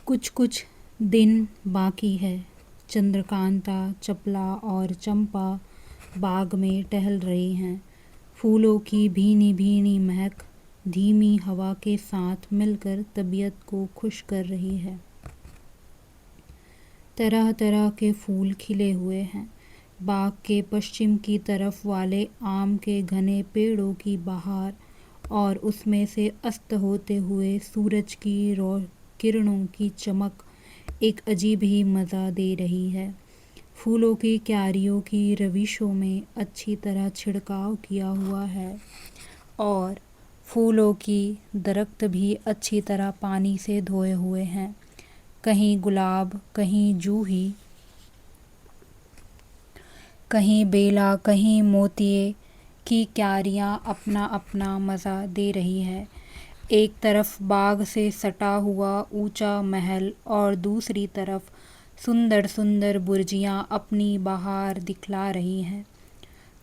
कुछ कुछ दिन बाकी है। चंद्रकांता, चपला और चंपा बाग में टहल रही हैं। फूलों की भीनी भीनी महक धीमी हवा के साथ मिलकर तबीयत को खुश कर रही है। तरह तरह के फूल खिले हुए हैं। बाग के पश्चिम की तरफ वाले आम के घने पेड़ों की बहार और उसमें से अस्त होते हुए सूरज की किरणों की चमक एक अजीब ही मज़ा दे रही है। फूलों की क्यारियों की रविशों में अच्छी तरह छिड़काव किया हुआ है और फूलों की दरख्त भी अच्छी तरह पानी से धोए हुए हैं। कहीं गुलाब, कहीं जूही, कहीं बेला, कहीं मोतिये की क्यारियाँ अपना अपना मज़ा दे रही है। एक तरफ बाग से सटा हुआ ऊंचा महल और दूसरी तरफ सुंदर सुंदर बुर्जियाँ अपनी बहार दिखला रही हैं।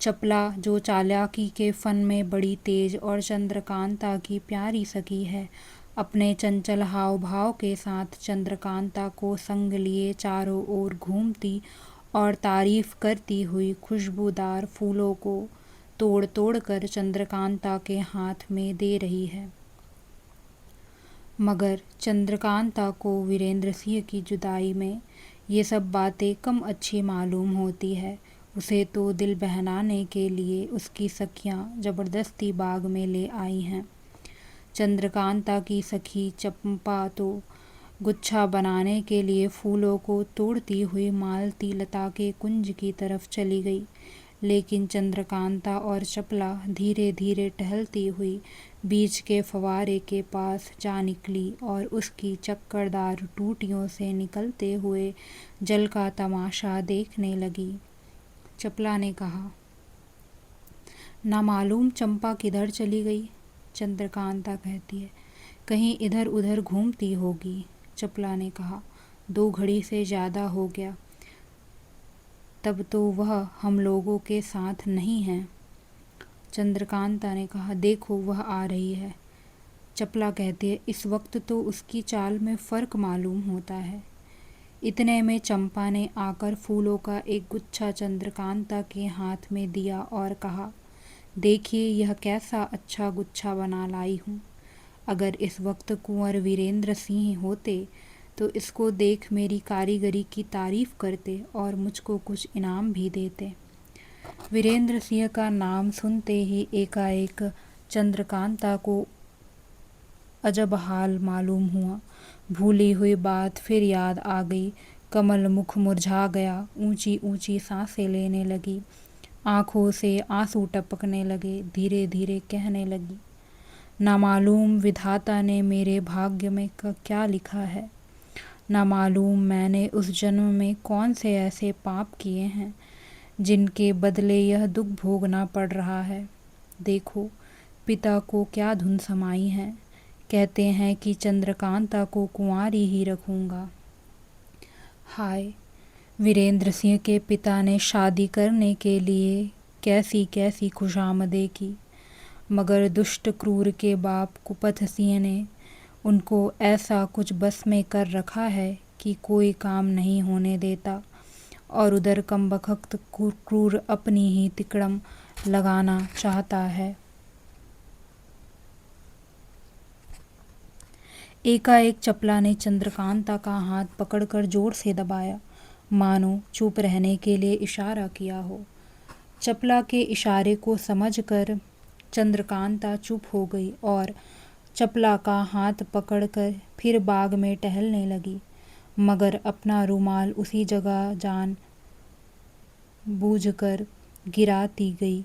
चपला, जो चालाकी के फन में बड़ी तेज और चंद्रकांता की प्यारी सखी है, अपने चंचल हाव भाव के साथ चंद्रकांता को संग लिए चारों ओर घूमती और तारीफ करती हुई खुशबूदार फूलों को तोड़ तोड़ कर चंद्रकांता के हाथ में दे रही है। मगर चंद्रकांता को वीरेंद्र सिंह की जुदाई में ये सब बातें कम अच्छी मालूम होती है। उसे तो दिल बहलाने के लिए उसकी सखियाँ ज़बरदस्ती बाग में ले आई हैं। चंद्रकांता की सखी चंपा तो गुच्छा बनाने के लिए फूलों को तोड़ती हुई मालती लता के कुंज की तरफ चली गई, लेकिन चंद्रकांता और चपला धीरे धीरे टहलती हुई बीच के फवारे के पास जा निकली और उसकी चक्करदार टूटियों से निकलते हुए जल का तमाशा देखने लगी। चपला ने कहा, ना मालूम चंपा किधर चली गई। चंद्रकांता कहती है, कहीं इधर उधर घूमती होगी। चपला ने कहा, 2 घड़ी से ज़्यादा हो गया, तब तो वह हम लोगों के साथ नहीं है। चंद्रकांता ने कहा, देखो वह आ रही है। चपला कहती है, इस वक्त तो उसकी चाल में फ़र्क मालूम होता है। इतने में चंपा ने आकर फूलों का एक गुच्छा चंद्रकांता के हाथ में दिया और कहा, देखिए यह कैसा अच्छा गुच्छा बना लाई हूँ। अगर इस वक्त कुंवर वीरेंद्र सिंह होते तो इसको देख मेरी कारीगरी की तारीफ करते और मुझको कुछ इनाम भी देते। वीरेंद्र सिंह का नाम सुनते ही एकाएक चंद्रकांता को अजब हाल मालूम हुआ। भूली हुई बात फिर याद आ गई। कमल मुख मुरझा गया, ऊंची ऊंची सांसें लेने लगी, आँखों से आंसू टपकने लगे। धीरे धीरे कहने लगी, ना मालूम विधाता ने मेरे भाग्य में क्या लिखा है। ना मालूम मैंने उस जन्म में कौन से ऐसे पाप किए हैं जिनके बदले यह दुख भोगना पड़ रहा है। देखो पिता को क्या धुन समाई है। कहते हैं कि चंद्रकांता को कुंवारी ही रखूँगा। हाय, वीरेंद्र सिंह के पिता ने शादी करने के लिए कैसी कैसी खुशामदें की, मगर दुष्ट क्रूर के बाप कुपथ सिंह ने उनको ऐसा कुछ बस में कर रखा है कि कोई काम नहीं होने देता, और उधर कमबख्त क्रूर अपनी ही तिकड़म लगाना चाहता है। एकाएक चपला ने चंद्रकांता का हाथ पकड़कर जोर से दबाया, मानो चुप रहने के लिए इशारा किया हो। चपला के इशारे को समझकर चंद्रकांता चुप हो गई और चपला का हाथ पकड़कर फिर बाग में टहलने लगी, मगर अपना रुमाल उसी जगह जान बूझकर गिराती गई।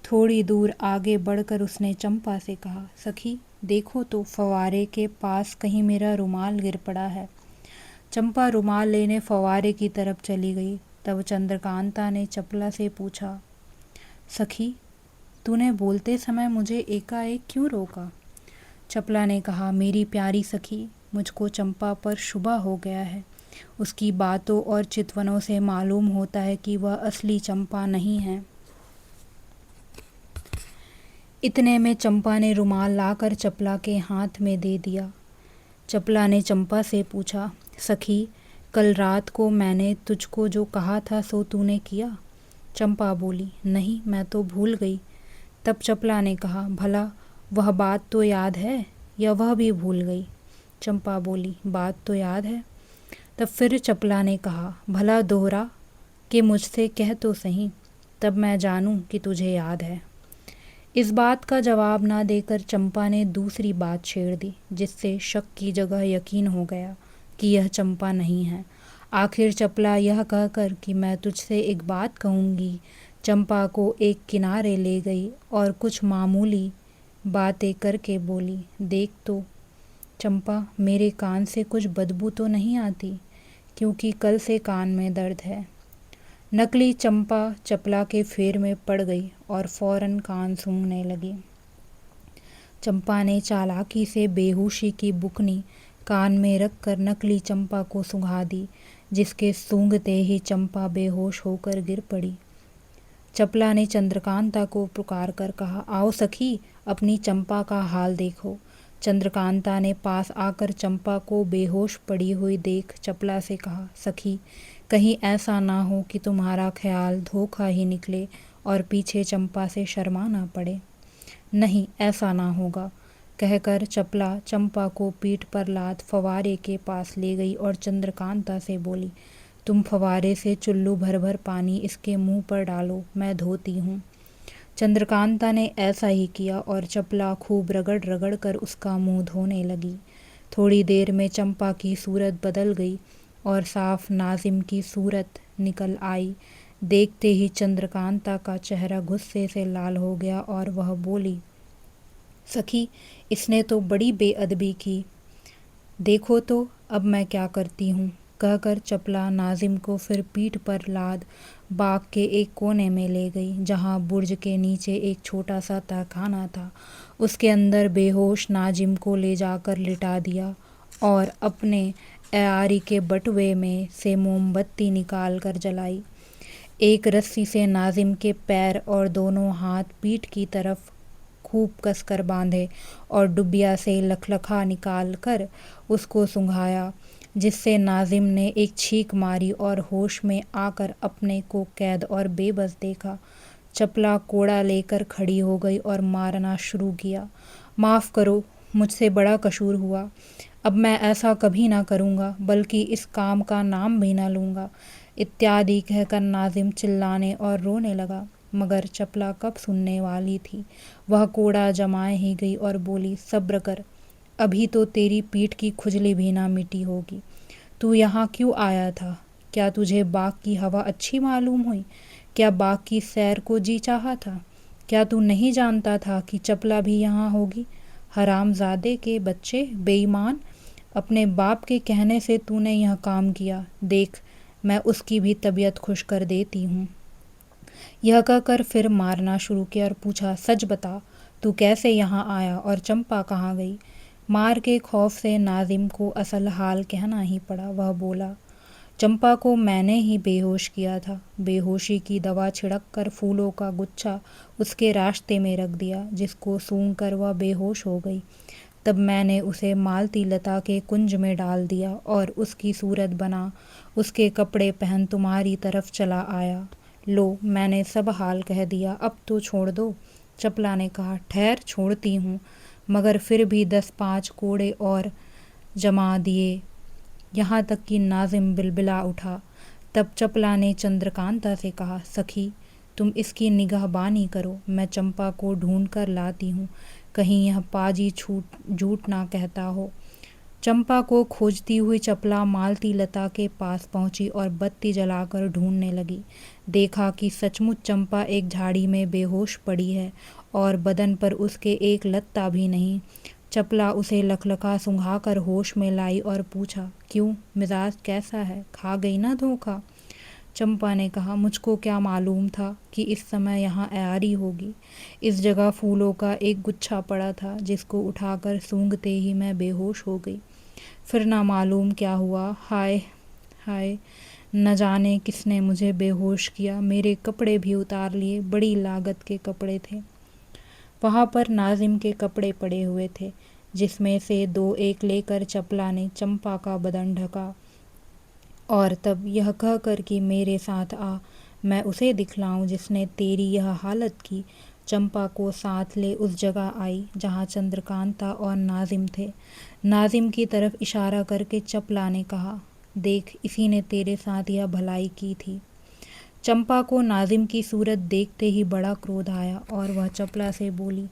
थोड़ी दूर आगे बढ़कर उसने चंपा से कहा, सखी देखो तो फवारे के पास कहीं मेरा रुमाल गिर पड़ा है। चंपा रुमाल लेने फवारे की तरफ चली गई। तब चंद्रकांता ने चपला से पूछा, सखी तूने बोलते समय मुझे एकाएक क्यों रोका। चपला ने कहा, मेरी प्यारी सखी, मुझको चंपा पर शुबा हो गया है। उसकी बातों और चितवनों से मालूम होता है कि वह असली चंपा नहीं है। इतने में चंपा ने रुमाल लाकर चपला के हाथ में दे दिया। चपला ने चंपा से पूछा, सखी, कल रात को मैंने तुझको जो कहा था सो तूने किया? चंपा बोली, नहीं, मैं तो भूल गई। तब चपला ने कहा, भला वह बात तो याद है या वह भी भूल गई? चंपा बोली, बात तो याद है। तब फिर चपला ने कहा, भला दोहरा कि मुझसे कह तो सही, तब मैं जानूं कि तुझे याद है। इस बात का जवाब ना देकर चंपा ने दूसरी बात छेड़ दी, जिससे शक की जगह यकीन हो गया कि यह चंपा नहीं है। आखिर चपला यह कहकर कि मैं तुझसे एक बात कहूँगी, चंपा को एक किनारे ले गई और कुछ मामूली बातें करके बोली, देख तो चंपा, मेरे कान से कुछ बदबू तो नहीं आती, क्योंकि कल से कान में दर्द है। नकली चंपा चपला के फेर में पड़ गई और फौरन कान सूंघने लगी। चंपा ने चालाकी से बेहोशी की बुकनी कान में रखकर नकली चंपा को सूंघा दी, जिसके सूंघते ही चंपा बेहोश होकर गिर पड़ी। चपला ने चंद्रकांता को पुकार कर कहा, आओ सखी, अपनी चंपा का हाल देखो। चंद्रकांता ने पास आकर चंपा को बेहोश पड़ी हुई देख चपला से कहा, सखी, कहीं ऐसा ना हो कि तुम्हारा ख्याल धोखा ही निकले और पीछे चंपा से शर्मा ना पड़े। नहीं, ऐसा ना होगा, कहकर चपला चंपा को पीठ पर लाद फवारे के पास ले गई और चंद्रकांता से बोली, तुम फवारे से चुल्लू भर भर पानी इसके मुंह पर डालो, मैं धोती हूँ। चंद्रकांता ने ऐसा ही किया और चपला खूब रगड़ रगड़ कर उसका मुंह धोने लगी। थोड़ी देर में चंपा की सूरत बदल गई और साफ नाजिम की सूरत निकल आई। देखते ही चंद्रकांता का चेहरा गुस्से से लाल हो गया और वह बोली, सखी, इसने तो बड़ी बेअदबी की, देखो तो अब मैं क्या करती हूँ। कहकर चपला नाजिम को फिर पीठ पर लाद बाग के एक कोने में ले गई, जहाँ बुर्ज के नीचे एक छोटा सा तहखाना था। उसके अंदर बेहोश नाजिम को ले जाकर लिटा दिया और अपने अयारी के बटुए में से मोमबत्ती निकाल कर जलाई। एक रस्सी से नाजिम के पैर और दोनों हाथ पीठ की तरफ खूब कसकर बांधे और डुबिया से लखलखा निकाल कर उसको सूंघाया, जिससे नाजिम ने एक छींक मारी और होश में आकर अपने को कैद और बेबस देखा। चपला कोड़ा लेकर खड़ी हो गई और मारना शुरू किया। माफ़ करो, मुझसे बड़ा कसूर हुआ, अब मैं ऐसा कभी ना करूँगा, बल्कि इस काम का नाम भी ना लूँगा, इत्यादि कहकर नाजिम चिल्लाने और रोने लगा। मगर चपला कब सुनने वाली थी। वह कोड़ा जमाए ही गई और बोली, सब्र कर, अभी तो तेरी पीठ की खुजली भी ना मिटी होगी। तू यहाँ क्यों आया था? क्या तुझे बाग की हवा अच्छी मालूम हुई? क्या बाग की सैर को जी चाहा था? क्या तू नहीं जानता था कि चपला भी यहाँ होगी? हरामजादे के बच्चे, बेईमान, अपने बाप के कहने से तूने यह काम किया। देख, मैं उसकी भी तबीयत खुश कर देती हूँ। यह कहकर फिर मारना शुरू किया और पूछा, सच बता, तू कैसे यहाँ आया और चंपा कहाँ गई? मार के खौफ से नाजिम को असल हाल कहना ही पड़ा। वह बोला, चंपा को मैंने ही बेहोश किया था। बेहोशी की दवा छिड़क कर फूलों का गुच्छा उसके रास्ते में रख दिया, जिसको सूंघ कर वह बेहोश हो गई। तब मैंने उसे मालती लता के कुंज में डाल दिया और उसकी सूरत बना उसके कपड़े पहन तुम्हारी तरफ चला आया। लो, मैंने सब हाल कह दिया, अब तो छोड़ दो। चपला ने कहा, ठहर, छोड़ती हूँ, मगर फिर भी 10-5 कोड़े और जमा दिए, यहाँ तक कि नाजिम बिलबिला उठा। तब चपला ने चंद्रकांता से कहा, सखी, तुम इसकी निगाहबानी करो, मैं चंपा को ढूंढ कर लाती हूँ, कहीं यह पाजी झूठ ना कहता हो। चंपा को खोजती हुई चपला मालती लता के पास पहुंची और बत्ती जलाकर ढूंढने लगी। देखा कि सचमुच चंपा एक झाड़ी में बेहोश पड़ी है और बदन पर उसके एक लत्ता भी नहीं। चपला उसे लखलखा सूंघाकर होश में लाई और पूछा, क्यों, मिजाज कैसा है, खा गई ना धोखा? चंपा ने कहा, मुझको क्या मालूम था कि इस समय यहाँ अयारी होगी। इस जगह फूलों का एक गुच्छा पड़ा था, जिसको उठाकर सूंघते ही मैं बेहोश हो गई। फिर ना मालूम क्या हुआ, हाय हाय, न जाने किसने मुझे बेहोश किया, मेरे कपड़े भी उतार लिए, बड़ी लागत के कपड़े थे। वहाँ पर नाजिम के कपड़े पड़े हुए थे, जिसमें से 2 एक लेकर चपला ने चंपा का बदन ढका और तब यह कहकर कि मेरे साथ आ, मैं उसे दिखलाऊं जिसने तेरी यह हालत की, चंपा को साथ ले उस जगह आई जहाँ चंद्रकांता और नाजिम थे। नाजिम की तरफ इशारा करके चपला ने कहा, देख इसी ने तेरे साथ यह भलाई की थी। चंपा को नाजिम की सूरत देखते ही बड़ा क्रोध आया और वह चपला से बोली,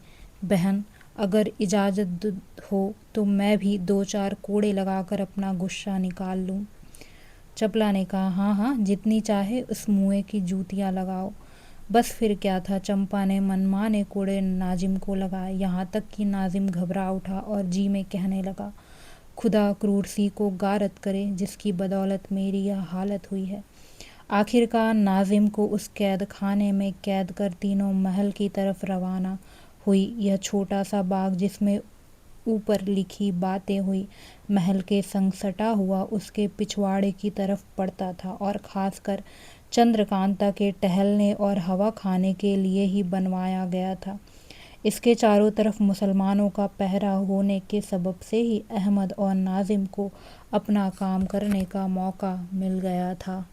बहन अगर इजाज़त हो तो मैं भी 2-4 कोड़े लगाकर अपना गुस्सा निकाल लूँ। चपला ने कहा, हाँ हाँ जितनी चाहे उस मुँहे की जूतियाँ लगाओ। बस फिर क्या था, चंपा ने मनमाने कोड़े नाजिम को लगाए, यहाँ तक कि नाजिम घबरा उठा और जी में कहने लगा, खुदा क्रूर सी को गारत करे जिसकी बदौलत मेरी यह हालत हुई है। आखिरकार नाजिम को उस कैद खाने में कैद कर तीनों महल की तरफ रवाना हुई। यह छोटा सा बाग जिसमें ऊपर लिखी बातें हुई महल के संग सटा हुआ उसके पिछवाड़े की तरफ पड़ता था और खासकर चंद्रकांता के टहलने और हवा खाने के लिए ही बनवाया गया था। इसके चारों तरफ मुसलमानों का पहरा होने के सबब से ही अहमद और नाजिम को अपना काम करने का मौका मिल गया था।